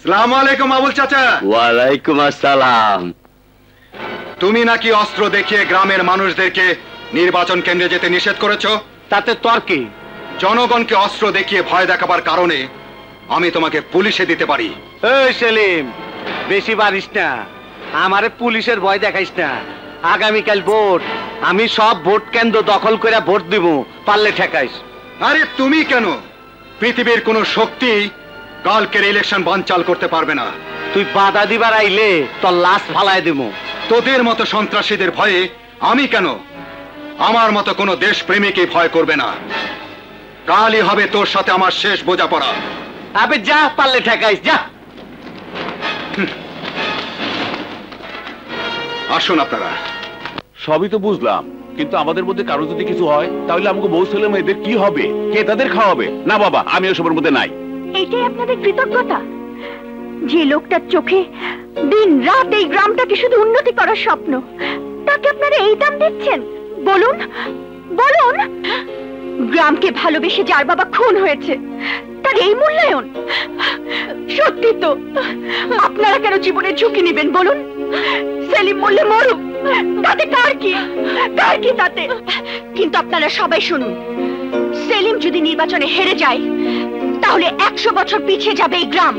আসসালামু আলাইকুম আবুল চাচা। ওয়ালাইকুম আসসালাম। তুমি নাকি অস্ত্র দেখিয়ে গ্রামের মানুষদেরকে নির্বাচন কেন্দ্রে যেতে নিষেধ করেছো? তাতে তোর কি? জনগণকে অস্ত্র দেখিয়ে ভয় দেখাবার কারণে আমি তোমাকে পুলিশে দিতে পারি। এই সেলিম, বেশি পারিস না, আমারে পুলিশের ভয় দেখাইস না। আগামীকাল ভোট, আমি সব ভোট কেন্দ্র দখল করে ভোট দিব, পারলে ঠেকাইস। আরে তুমি কেন? পৃথিবীর কোন শক্তি কালকের ইলেকশন বানচাল করতে পারবে না। তুই বাধা দিবার আইলে তোর লাশ ফালায় দিব। তোদের মতো সন্ত্রাসীদের ভয়ে আমি কেন, আমার মতো কোনো দেশপ্রেমিকই ভয় করবে না। কালই হবে তোর সাথে আমার শেষ বোঝাপড়া। আবে যা, পারলে ঠেকাইস, যা। আসুন আপনারা। সবই তো বুঝলাম, কিন্তু আমাদের মধ্যে কারো যদি কিছু হয় তাহলে আমাকে বউ ছেলে মেয়েদের কি হবে? কে তাদের খাওয়াবে? না বাবা, আমি ওসবের মধ্যে নাই। এটাই আপনাদের কৃতজ্ঞতা? যে লোকটার চোখে দিন রাত এই গ্রামটাকে শুধু উন্নতি করার স্বপ্ন, তাকে আপনারা এই দাম দিচ্ছেন? বলুন বলুন, গ্রামকে ভালোবেসে যার বাবা খুন হয়েছে তার এই মূল্যায়ন? সত্যি তো, আপনারা কেন জীবনের ঝুঁকি নেবেন বলুন? সেলিম মরলে মরুক, তাতে কার কি তাতে? কিন্তু আপনারা সবাই শুনুন, সেলিম যদি নির্বাচনে হেরে যায় তাহলে 100 বছর পিছিয়ে যাবে এই গ্রাম।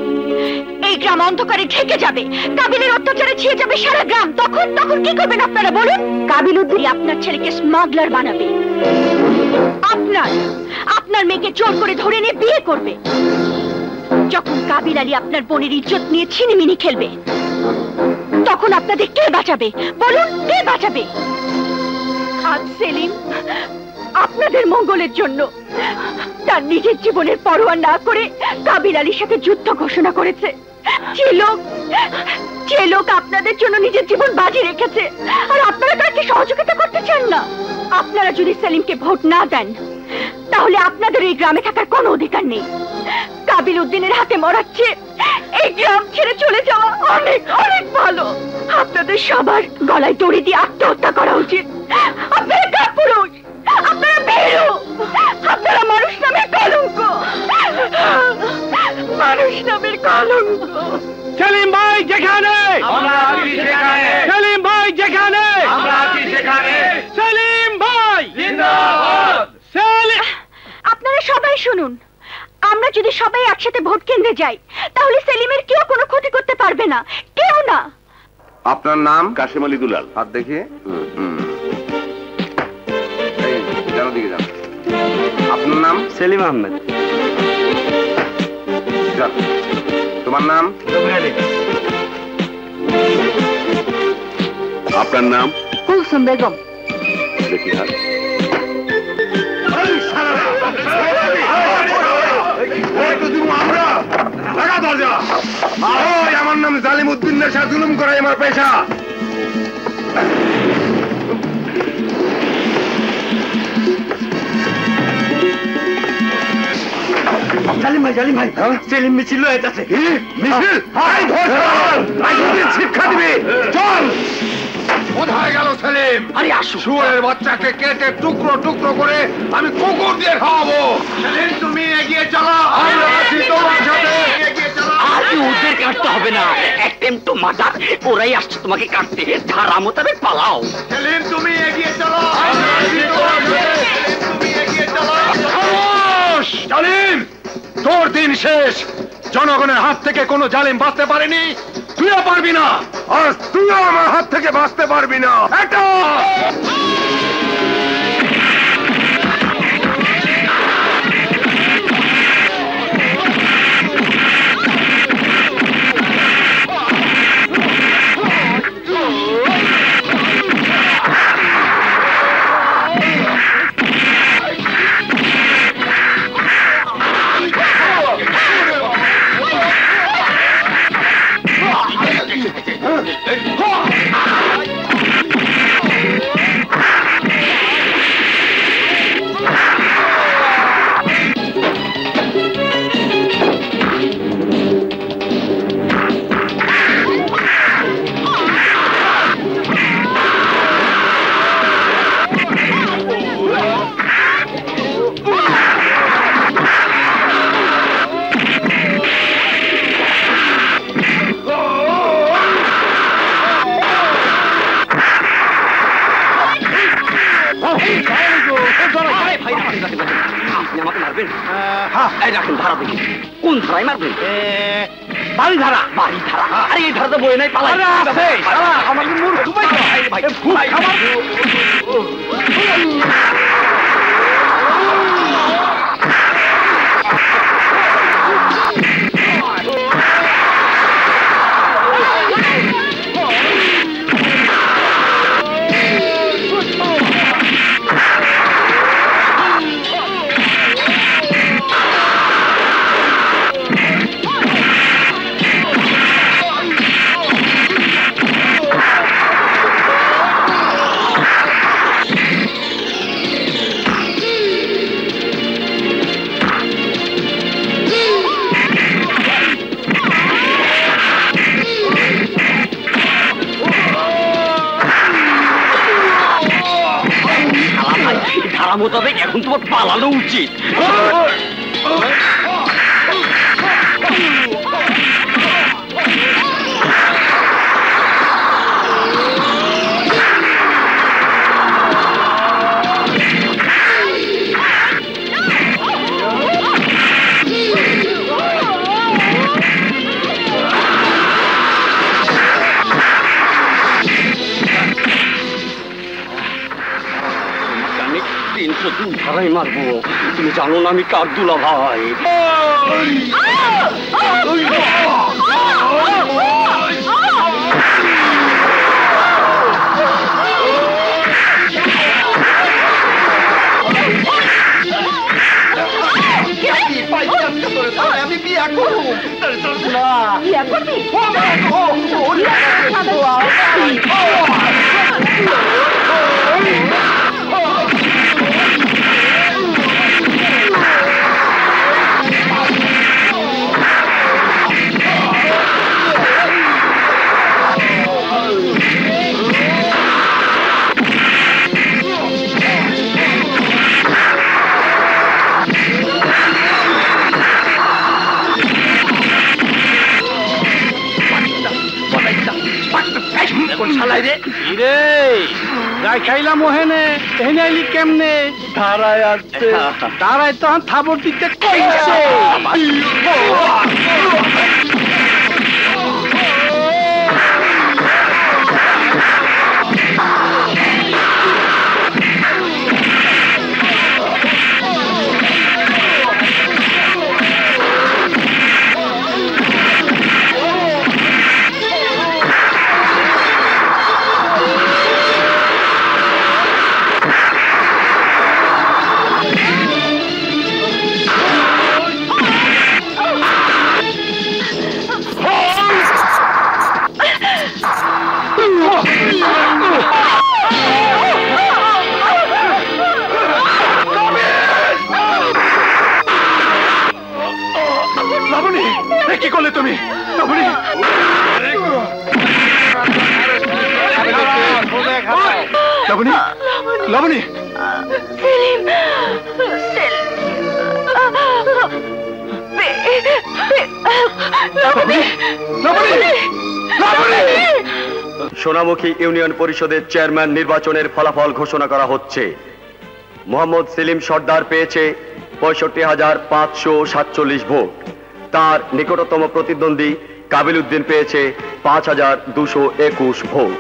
এই গ্রাম অন্ধকারে ঢেকে যাবে, কাবিলের অত্যাচারে ছেয়ে যাবে সারা গ্রাম। তখন কি করবেন আপনারা বলুন? কাবিল উদ্দিন আপনার ছেলেকে স্মাগলার বানাবে, আপনার মেয়েকে জোর করে ধরে নিয়ে বিয়ে করবে। যখন কাবিল আলী আপনার বোনের ইজ্জত নিয়ে ছিনিমিনি খেলবে, তখন আপনাদের কে বাঁচাবে বলুন? কে বাঁচাবে? আজ সেলিম আপনাদের মঙ্গলের জন্য তার নিজের জীবনের পরোয়া না করে কাবিল আলীর সাথে যুদ্ধ ঘোষণা করেছে। যে লোক আপনাদের জন্য নিজের জীবন বাজি রেখেছে, আর আপনারা তাকে সহযোগিতা করতে চান না। আপনারা যদি সেলিমকে ভোট না দেন তাহলে আপনাদের এই গ্রামে থাকার কোনো অধিকার নেই। কাবিল উদ্দিনের হাতে মরাচ্ছে এই গ্রাম ছেড়ে চলে যাওয়া অনেক অনেক ভালো। আপনাদের সবার গলায় দড়ি দিয়ে আত্মহত্যা করা উচিত। আপনারা কাপুরুষ, আপনারা ভীরু, আপনারা মানুষ নামের কলঙ্ক, মানুষ নামের কলঙ্ক। সেলিম ভাই যেখানে, সেলিম ভাই যেখানে, সেলিম ভাই জিন্দাবাদ। আপনারা সবাই শুনুন, আমরা যদি সবাই একসাথে ভোট কেন্দ্রে যাই তাহলে সেলিমের কেউ কোনো ক্ষতি করতে পারবে না, কেউ না। আপনার নাম? কাশেম আলী দুলাল। হাত দেখি। দিকে যান। আপনার নাম? সেলিম আহমেদ। তোমার নাম? আপনার নাম? কুলসুম বেগম। দেখি হাত। আমার নাম জালিম উদ্দিন, নেশা জুলুম করাই আমার পেশা। জালিম ভাই, সেলিম মিছিল হয়েছে। মিছিল? শিক্ষা দিবি, চল। কোথায় গেল সেলিম? আরে আসো। শুয়োরের বাচ্চাকে কেটে টুকরো টুকরো করে আমি কুকুর দিয়ে খাওয়াবো। সেলিম তুমি এগিয়ে চলো, আমরা আছি তোমার সাথে। এগিয়ে চলো। আজকে ওদের কাটতে হবে না, অ্যাটেম্প টু মার্ডার, ওরাই আসছে তোমাকে কাটতে। ধারা মোতাবেক পালাও। সেলিম তুমি এগিয়ে চলো, আমরা আছি তোমার সাথে। তুমি এগিয়ে চলো। খামোশ! জালিম, তোর দিন শেষ। জনগণের হাত থেকে কোনো জালিম বাঁচতে পারেনি, তুইও পারবি না। আর তুইও আমার হাত থেকে বাঁচতে পারবি না। এটা আমাকে মারবেন? হ্যাঁ, এই রাখেন ধারা দেখি। কোন ধারায় মারবেন? বাড়ি ধারা। বাড়ি ধারা? আরে এই ধারা তো বই নাই, পালাই। আমাকে মূর্খ ধারা মোতাবেক এখন তোমার পালানো উচিত। ধারাই মারবো। তুমি জানো না আমি কার দুলা ভাই? আমি বিয়া করবো খাইলাম ওহেনে এনে আইলি কেমনে? ধারায় আসছে, ধারায় তখন থাবর দিতে কইছে। কি করলে তুমি? লাবণী, লাবণী, সোনামুখী ইউনিয়ন পরিষদের চেয়ারম্যান নির্বাচনের ফলাফল ঘোষণা করা হচ্ছে। মোহাম্মদ সেলিম সর্দার পেয়েছে 65,547 ভোট। তার নিকটতম প্রতিদ্বন্দ্বী কাবিল উদ্দিন পেয়েছে 5,221 ভোট।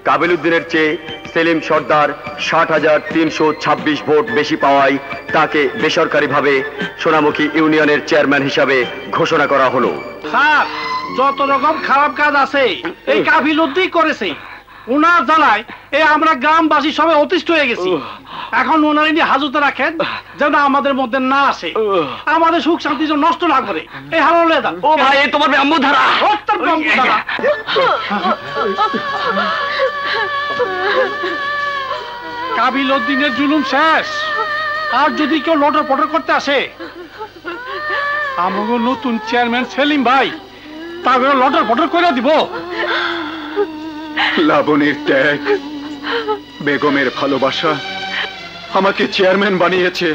কাবিল উদ্দিনের চেয়ে সেলিম সর্দার 60,326 ভোট বেশি পাওয়ায় তাকে বেসরকারিভাবে সোনামুখী ইউনিয়নের চেয়ারম্যান হিসাবে ঘোষণা করা হলো। স্যার, যত রকম খারাপ কাজ আছে এই কাবিল উদ্দিন করেছে। উনার জানায় আমরা গ্রামবাসী সবাই অতিষ্ঠ হয়ে গেছি। এখন ওনার নিয়ে হাজতে রাখেন যেন আমাদের মধ্যে না আসে, আমাদের সুখ শান্তি যেন নষ্ট না করে। এই হারলে দাও। ও ভাই, তোমার ব্রহ্মধারা। কাবিল উদ্দিনের জুলুম শেষ। আর যদি কেউ লটর পটর করতে আসে, আমাকে নতুন চেয়ারম্যান সেলিম ভাই তাকে লটর পটর করে দিব। লাবণীর ত্যাগ, বেগমের ভালোবাসা আমাকে চেয়ারম্যান বানিয়েছে।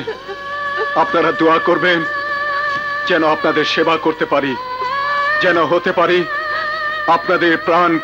আপনারা দোয়া করবেন যেন আপনাদের সেবা করতে পারি, যেন হতে পারি আপনাদের প্রাণ